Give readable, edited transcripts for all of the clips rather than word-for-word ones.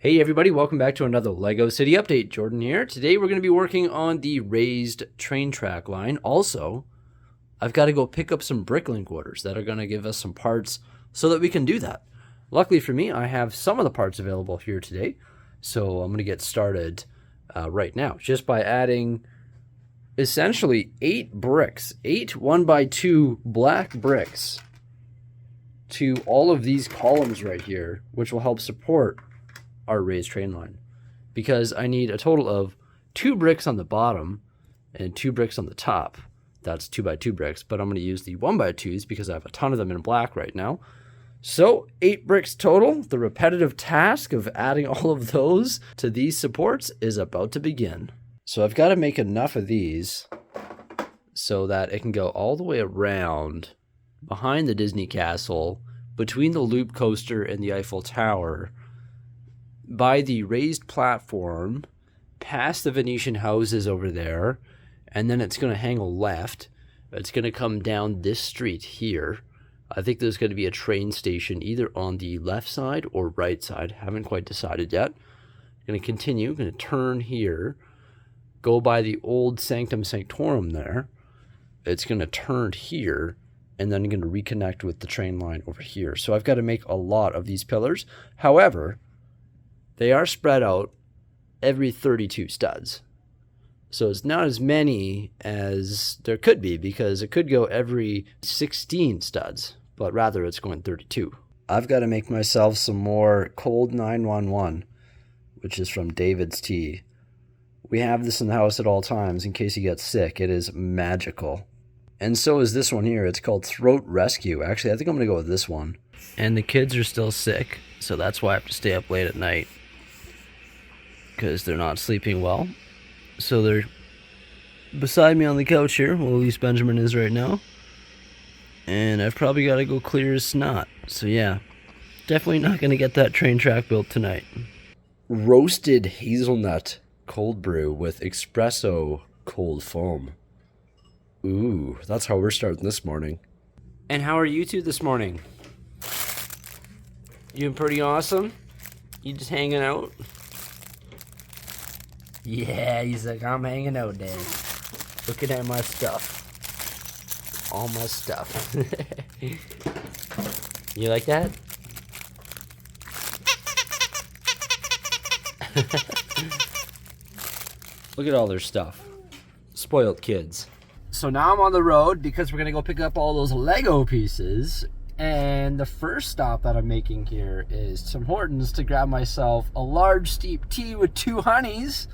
Hey everybody, welcome back to another LEGO City Update. Jordan here. Today we're going to be working on the raised train track line. Also, I've got to go pick up some Bricklink orders that are going to give us some parts so that we can do that. Luckily for me, I have some of the parts available here today. So I'm going to get started right now just by adding essentially 8 bricks, 8 1x2 black bricks to all of these columns right here, which will help support our raised train line, because I need a total of 2 bricks on the bottom and 2 bricks on the top. That's 2x2 bricks, but I'm going to use the 1x2s because I have a ton of them in black right now. So 8 bricks total. The repetitive task of adding all of those to these supports is about to begin. So I've got to make enough of these so that it can go all the way around behind the Disney Castle, between the Loop Coaster and the Eiffel Tower, by the raised platform, past the Venetian houses over there, and then it's going to hang a left. It's going to come down this street here. I think there's going to be a train station either on the left side or right side. Haven't quite decided yet. Going to continue, going to turn here, go by the old Sanctum Sanctorum there. It's going to turn here, and then I'm going to reconnect with the train line over here. So I've got to make a lot of these pillars. However, they are spread out every 32 studs. So it's not as many as there could be, because it could go every 16 studs, but rather it's going 32. I've got to make myself some more Cold 911, which is from David's Tea. We have this in the house at all times in case he gets sick. It is magical. And so is this one here. It's called Throat Rescue. Actually, I think I'm going to go with this one. And the kids are still sick, so that's why I have to stay up late at night, because they're not sleeping well. So they're beside me on the couch here, well, at least Benjamin is right now. And I've probably got to go clear his snot. So yeah, definitely not going to get that train track built tonight. Roasted hazelnut cold brew with espresso cold foam. Ooh, that's how we're starting this morning. And how are you two this morning? You doing pretty awesome? You just hanging out? Yeah, he's like, I'm hanging out, Dad. Looking at my stuff. All my stuff. You like that? Look at all their stuff. Spoiled kids. So now I'm on the road because we're going to go pick up all those Lego pieces. And the first stop that I'm making here is Tim Hortons to grab myself a large steep tea with 2 honeys.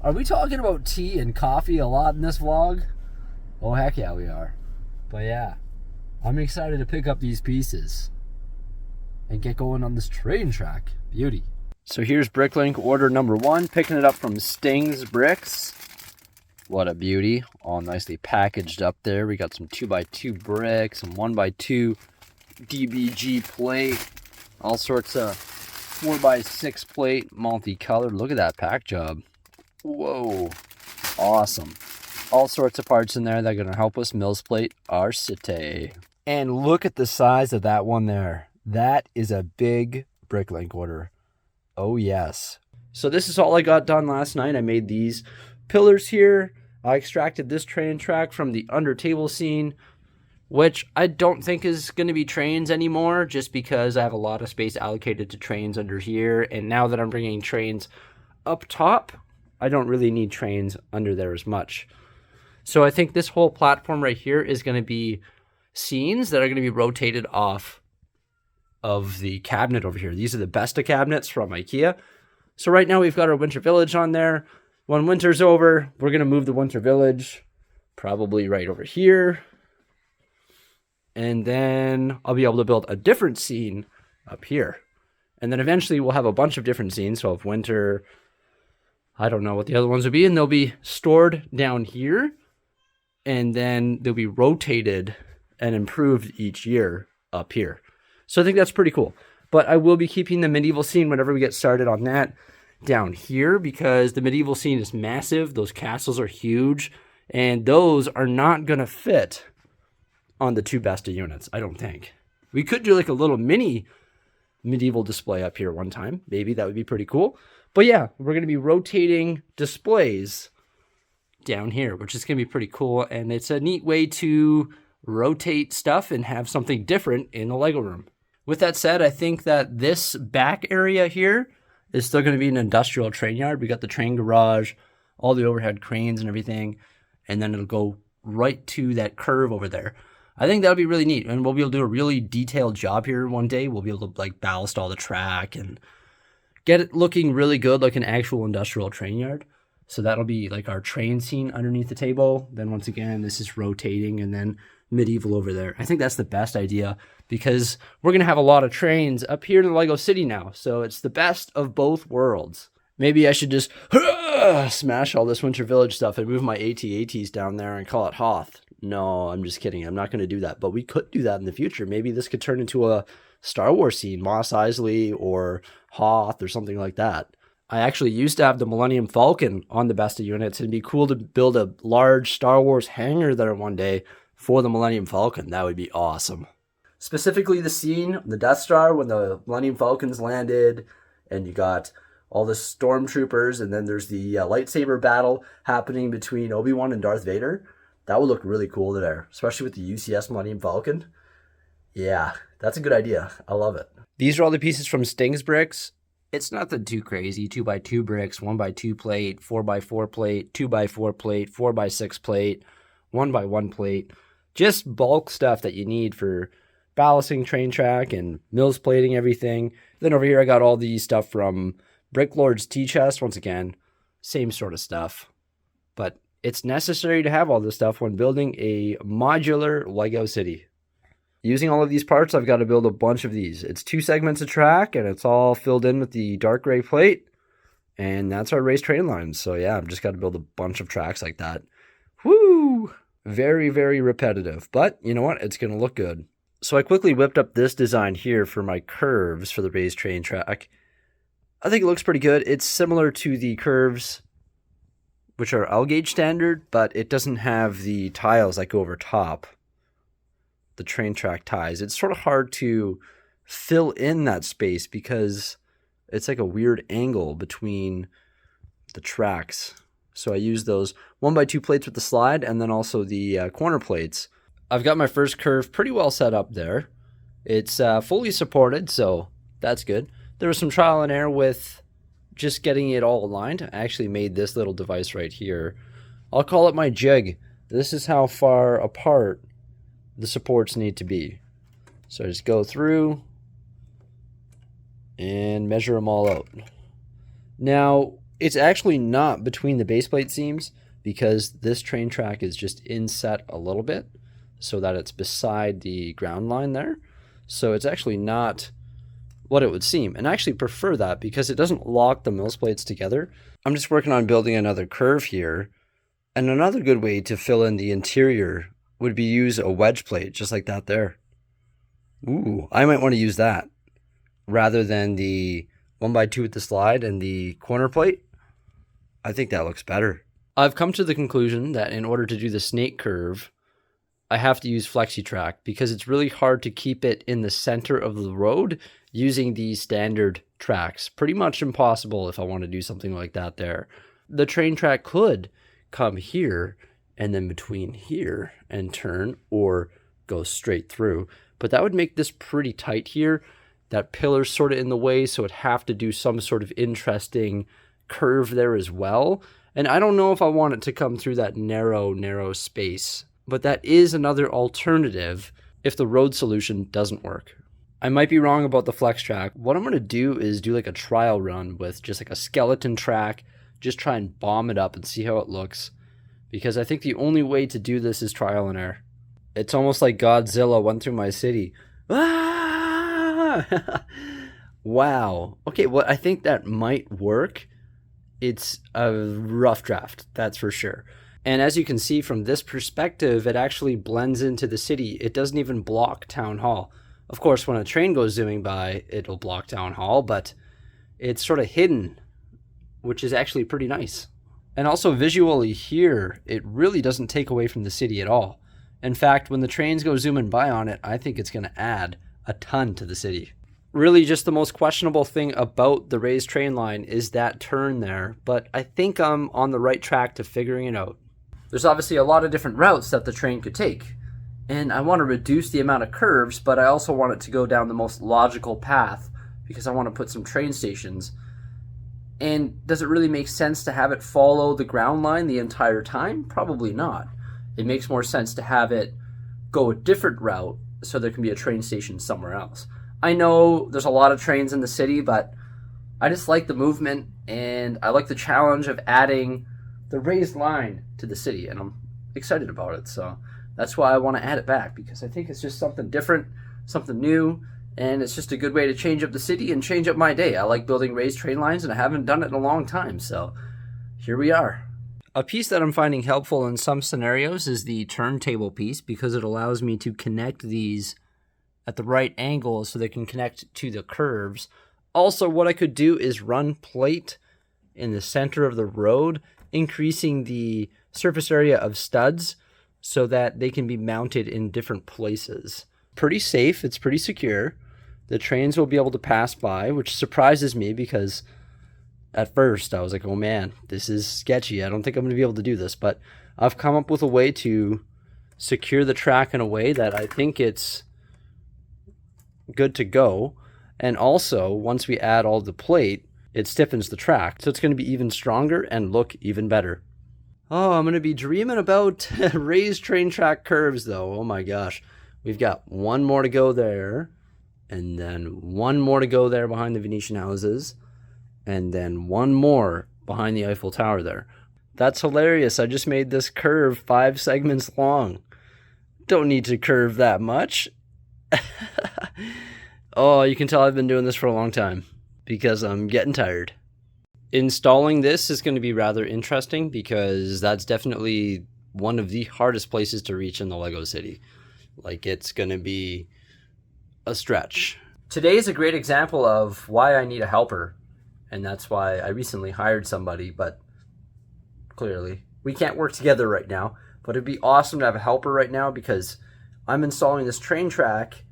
Are we talking about tea and coffee a lot in this vlog? Oh, heck yeah, we are. But yeah, I'm excited to pick up these pieces and get going on this train track. Beauty. So here's Bricklink order number 1, picking it up from Sting's Bricks. What a beauty. All nicely packaged up there. We got some 2x2 bricks, some 1x2 DBG plate, all sorts of 4x6 plate, multicolored. Look at that pack job. Whoa, awesome. All sorts of parts in there that are going to help us Mills plate our city. And look at the size of that one there. That is a big Bricklink order. Oh yes. So this is all I got done last night. I made these pillars here. I extracted this train track from the under table scene, which I don't think is going to be trains anymore, just because I have a lot of space allocated to trains under here. And now that I'm bringing trains up top, I don't really need trains under there as much. So I think this whole platform right here is going to be scenes that are going to be rotated off of the cabinet over here. These are the Besta cabinets from IKEA. So right now we've got our Winter Village on there. When winter's over, we're going to move the Winter Village probably right over here. And then I'll be able to build a different scene up here. And then eventually we'll have a bunch of different scenes. So if winter, I don't know what the other ones would be, and they'll be stored down here, and then they'll be rotated and improved each year up here. So I think that's pretty cool. But I will be keeping the medieval scene whenever we get started on that down here, because the medieval scene is massive. Those castles are huge, and those are not going to fit on the 2 Besta units, I don't think. We could do like a little mini medieval display up here one time. Maybe that would be pretty cool. But yeah, we're going to be rotating displays down here, which is going to be pretty cool. And it's a neat way to rotate stuff and have something different in the Lego room. With that said, I think that this back area here is still going to be an industrial train yard. We got the train garage, all the overhead cranes and everything, and then it'll go right to that curve over there. I think that'll be really neat, and we'll be able to do a really detailed job here one day. We'll be able to like ballast all the track and get it looking really good, like an actual industrial train yard. So that'll be like our train scene underneath the table. Then once again, this is rotating, and then medieval over there. I think that's the best idea because we're going to have a lot of trains up here in the Lego City now. So it's the best of both worlds. Maybe I should just smash all this Winter Village stuff and move my AT-ATs down there and call it Hoth. No, I'm just kidding. I'm not going to do that. But we could do that in the future. Maybe this could turn into a Star Wars scene, Mos Eisley or Hoth or something like that. I actually used to have the Millennium Falcon on the Besta units. It'd be cool to build a large Star Wars hangar there one day for the Millennium Falcon. That would be awesome. Specifically the scene, the Death Star, when the Millennium Falcons landed, and you got all the stormtroopers, and then there's the lightsaber battle happening between Obi-Wan and Darth Vader. That would look really cool there, especially with the UCS Millennium Falcon. Yeah, that's a good idea. I love it. These are all the pieces from Sting's bricks. It's nothing too crazy. 2x2 bricks, 1x2 plate, 4x4 plate, 2x4 plate, 4x6 plate, 1x1 plate. Just bulk stuff that you need for ballasting train track and mills plating everything. Then over here I got all the stuff from Bricklord's T-Chest. Once again, same sort of stuff. But it's necessary to have all this stuff when building a modular Lego city. Using all of these parts, I've got to build a bunch of these. It's 2 segments of track, and it's all filled in with the dark gray plate. And that's our raised train lines. So yeah, I've just got to build a bunch of tracks like that. Woo! Very, very repetitive. But you know what? It's going to look good. So I quickly whipped up this design here for my curves for the raised train track. I think it looks pretty good. It's similar to the curves, which are L gauge standard, but it doesn't have the tiles that go over top. The train track ties. It's sort of hard to fill in that space because it's like a weird angle between the tracks. So I use those 1x2 plates with the slide and then also the corner plates. I've got my first curve pretty well set up there. It's fully supported, so that's good. There was some trial and error with just getting it all aligned. I actually made this little device right here. I'll call it my jig. This is how far apart the supports need to be. So I just go through and measure them all out. Now, it's actually not between the base plate seams because this train track is just inset a little bit so that it's beside the ground line there. So it's actually not what it would seem. And I actually prefer that because it doesn't lock the mills plates together. I'm just working on building another curve here. And another good way to fill in the interior would be use a wedge plate, just like that there. Ooh, I might want to use that rather than the 1x2 with the slide and the corner plate. I think that looks better. I've come to the conclusion that in order to do the snake curve, I have to use FlexiTrack because it's really hard to keep it in the center of the road using these standard tracks. Pretty much impossible if I want to do something like that there. The train track could come here and then between here and turn or go straight through. But that would make this pretty tight here. That pillar's sort of in the way, so it'd have to do some sort of interesting curve there as well. And I don't know if I want it to come through that narrow space. But that is another alternative if the road solution doesn't work. I might be wrong about the flex track. What I'm going to do is do like a trial run with just like a skeleton track, just try and bomb it up and see how it looks. Because I think the only way to do this is trial and error. It's almost like Godzilla went through my city. Ah! Wow. Okay, well, I think that might work. It's a rough draft, that's for sure. And as you can see from this perspective, it actually blends into the city. It doesn't even block Town Hall. Of course, when a train goes zooming by, it'll block Town Hall, but it's sort of hidden, which is actually pretty nice. And also visually here, it really doesn't take away from the city at all. In fact, when the trains go zooming by on it, I think it's going to add a ton to the city. Really just the most questionable thing about the raised train line is that turn there, but I think I'm on the right track to figuring it out. There's obviously a lot of different routes that the train could take, and I want to reduce the amount of curves, but I also want it to go down the most logical path because I want to put some train stations. And does it really make sense to have it follow the ground line the entire time? Probably not. It makes more sense to have it go a different route so there can be a train station somewhere else. I know there's a lot of trains in the city, but I just like the movement and I like the challenge of adding the raised line to the city, and I'm excited about it. So that's why I want to add it back, because I think it's just something different, something new, and it's just a good way to change up the city and change up my day. I like building raised train lines, and I haven't done it in a long time, so here we are. A piece that I'm finding helpful in some scenarios is the turntable piece, because it allows me to connect these at the right angle so they can connect to the curves. Also, what I could do is run plate in the center of the road, increasing the surface area of studs so that they can be mounted in different places. Pretty safe, it's pretty secure. The trains will be able to pass by, which surprises me because at first I was like, oh man, this is sketchy. I don't think I'm going to be able to do this, but I've come up with a way to secure the track in a way that I think it's good to go. And also, once we add all the plate, it stiffens the track, so it's going to be even stronger and look even better. Oh, I'm going to be dreaming about raised train track curves, though. Oh my gosh. We've got one more to go there, and then one more to go there behind the Venetian houses, and then one more behind the Eiffel Tower there. That's hilarious. I just made this curve 5 segments long. Don't need to curve that much. Oh, you can tell I've been doing this for a long time, because I'm getting tired. Installing this is going to be rather interesting because that's definitely one of the hardest places to reach in the Lego City. Like, it's going to be a stretch. Today is a great example of why I need a helper, and that's why I recently hired somebody, but clearly we can't work together right now. But it'd be awesome to have a helper right now because I'm installing this train track,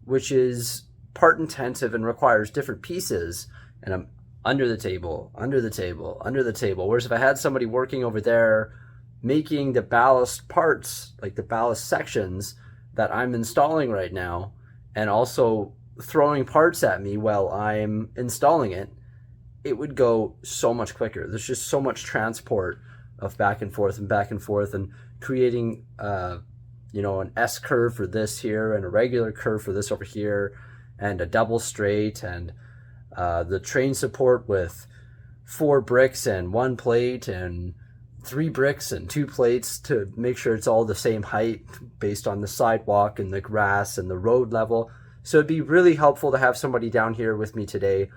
which is part intensive and requires different pieces, and I'm under the table, under the table, under the table. Whereas if I had somebody working over there making the ballast parts, like the ballast sections that I'm installing right now, and also throwing parts at me while I'm installing it, it would go so much quicker. There's just so much transport of back and forth and creating an S curve for this here and a regular curve for this over here and a double straight, and the train support with 4 bricks and 1 plate and 3 bricks and 2 plates to make sure it's all the same height based on the sidewalk and the grass and the road level. So it'd be really helpful to have somebody down here with me today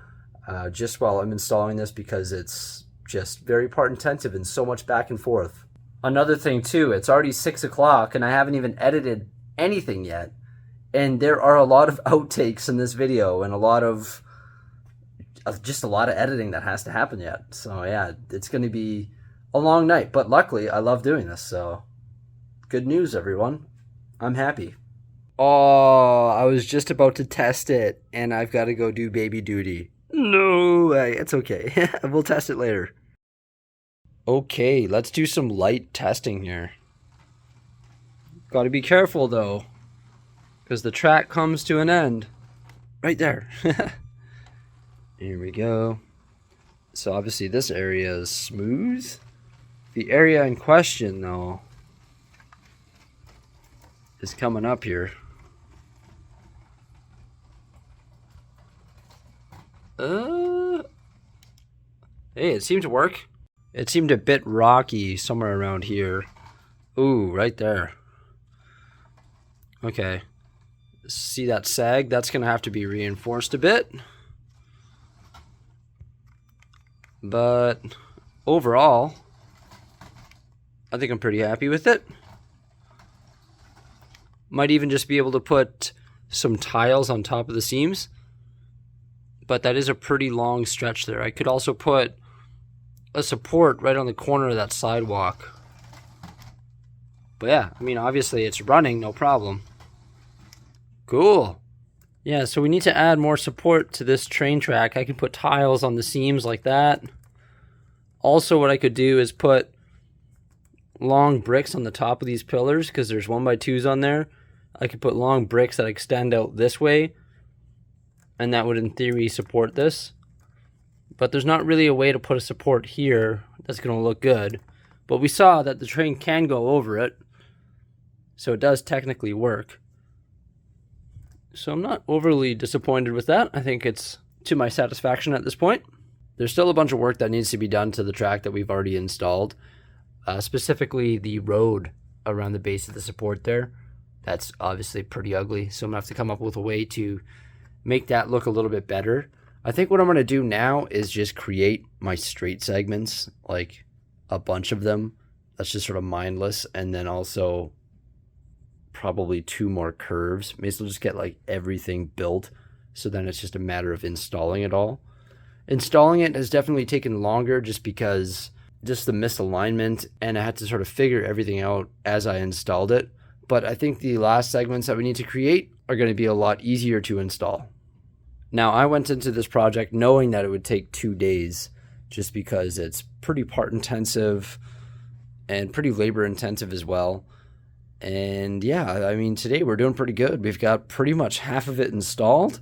just while I'm installing this, because it's just very part intensive and so much back and forth. Another thing too, it's already 6 o'clock and I haven't even edited anything yet. And there are a lot of outtakes in this video and a lot of editing that has to happen yet. So yeah, it's going to be a long night, but luckily I love doing this. So good news, everyone. I'm happy. Oh, I was just about to test it and I've got to go do baby duty. No, it's okay. We'll test it later. Okay, let's do some light testing here. Got to be careful though, because the track comes to an end right there. Here we go. So obviously this area is smooth. The area in question though is coming up here. Hey, it seemed to work. It seemed a bit rocky somewhere around here. Ooh, right there. Okay. See that sag? That's going to have to be reinforced a bit. But overall, I think I'm pretty happy with it. Might even just be able to put some tiles on top of the seams. But that is a pretty long stretch there. I could also put a support right on the corner of that sidewalk. But yeah, I mean, obviously it's running, no problem. Cool. Yeah, so we need to add more support to this train track. I can put tiles on the seams like that. Also, what I could do is put long bricks on the top of these pillars because there's 1x2s on there. I could put long bricks that extend out this way, and that would in theory support this. But there's not really a way to put a support here that's going to look good. But we saw that the train can go over it, so it does technically work. So I'm not overly disappointed with that. I think it's to my satisfaction at this point. There's still a bunch of work that needs to be done to the track that we've already installed. Specifically the road around the base of the support there. That's obviously pretty ugly. So I'm going to have to come up with a way to make that look a little bit better. I think what I'm going to do now is just create my straight segments, like a bunch of them. That's just sort of mindless. And then also probably 2 more curves. Maybe we'll just get like everything built, so then it's just a matter of installing it all. Installing it has definitely taken longer just because just the misalignment, and I had to sort of figure everything out as I installed it. But I think the last segments that we need to create are going to be a lot easier to install. Now, I went into this project knowing that it would take 2 days just because it's pretty part intensive and pretty labor intensive as well. And yeah, I mean, today we're doing pretty good. We've got pretty much half of it installed.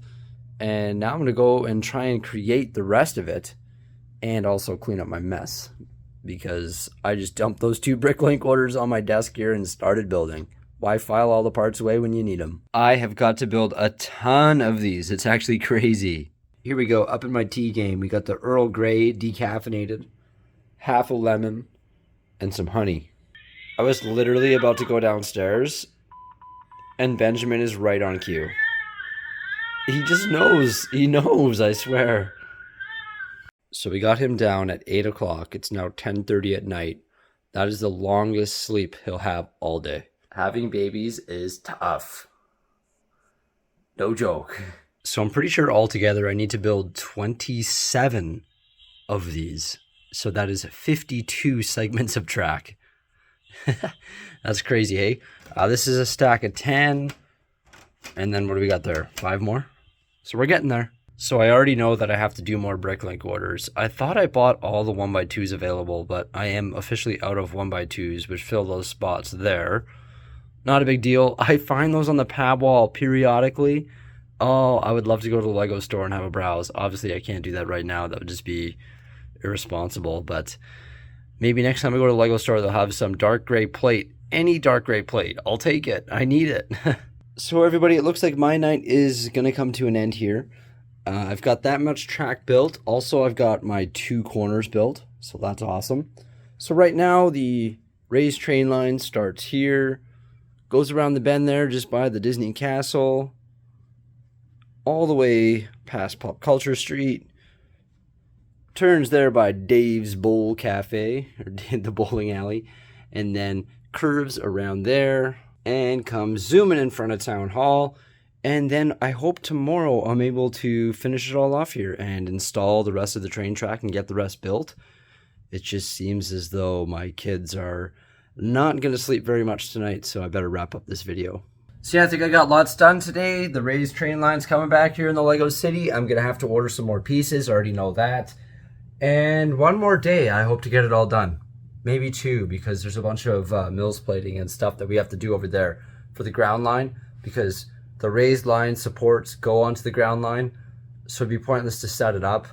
And now I'm going to go and try and create the rest of it and also clean up my mess, because I just dumped those 2 Bricklink orders on my desk here and started building. Why file all the parts away when you need them? I have got to build a ton of these. It's actually crazy. Here we go. Up in my tea game, we got the Earl Grey decaffeinated, half a lemon, and some honey. I was literally about to go downstairs, and Benjamin is right on cue. He just knows. He knows, I swear. So we got him down at 8 o'clock. It's now 10:30 at night. That is the longest sleep he'll have all day. Having babies is tough. No joke. So I'm pretty sure altogether I need to build 27 of these. So that is 52 segments of track. That's crazy, hey? This is a stack of 10. And then what do we got there? 5 more? So we're getting there. So I already know that I have to do more Bricklink orders. I thought I bought all the 1x2s available, but I am officially out of 1x2s, which fill those spots there. Not a big deal. I find those on the pad wall periodically. Oh, I would love to go to the Lego store and have a browse. Obviously, I can't do that right now. That would just be irresponsible. But maybe next time I go to the Lego store, they'll have some dark gray plate. Any dark gray plate. I'll take it. I need it. So everybody, it looks like my night is going to come to an end here. I've got that much track built. Also, I've got my 2 corners built. So that's awesome. So right now, the raised train line starts here. Goes around the bend there just by the Disney Castle. All the way past Pop Culture Street. Turns there by Dave's Bowl Cafe, or the bowling alley. And then curves around there. And comes zooming in front of Town Hall. And then I hope tomorrow I'm able to finish it all off here and install the rest of the train track and get the rest built. It just seems as though my kids are not going to sleep very much tonight, so I better wrap up this video. So yeah, I think I got lots done today. The raised train line's coming back here in the Lego City. I'm going to have to order some more pieces. I already know that. And one more day, I hope to get it all done. Maybe 2, because there's a bunch of mills plating and stuff that we have to do over there for the ground line, because the raised line supports go onto the ground line, so it'd be pointless to set it up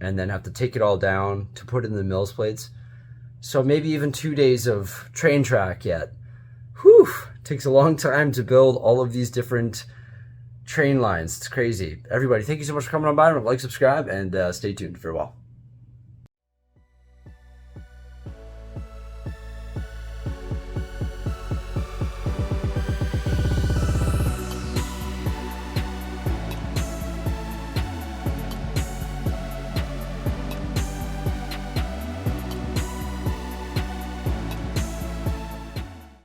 and then have to take it all down to put in the mills plates. So maybe even 2 days of train track yet. Whew, takes a long time to build all of these different train lines. It's crazy. Everybody, thank you so much for coming on by. Like, subscribe, and stay tuned for a while.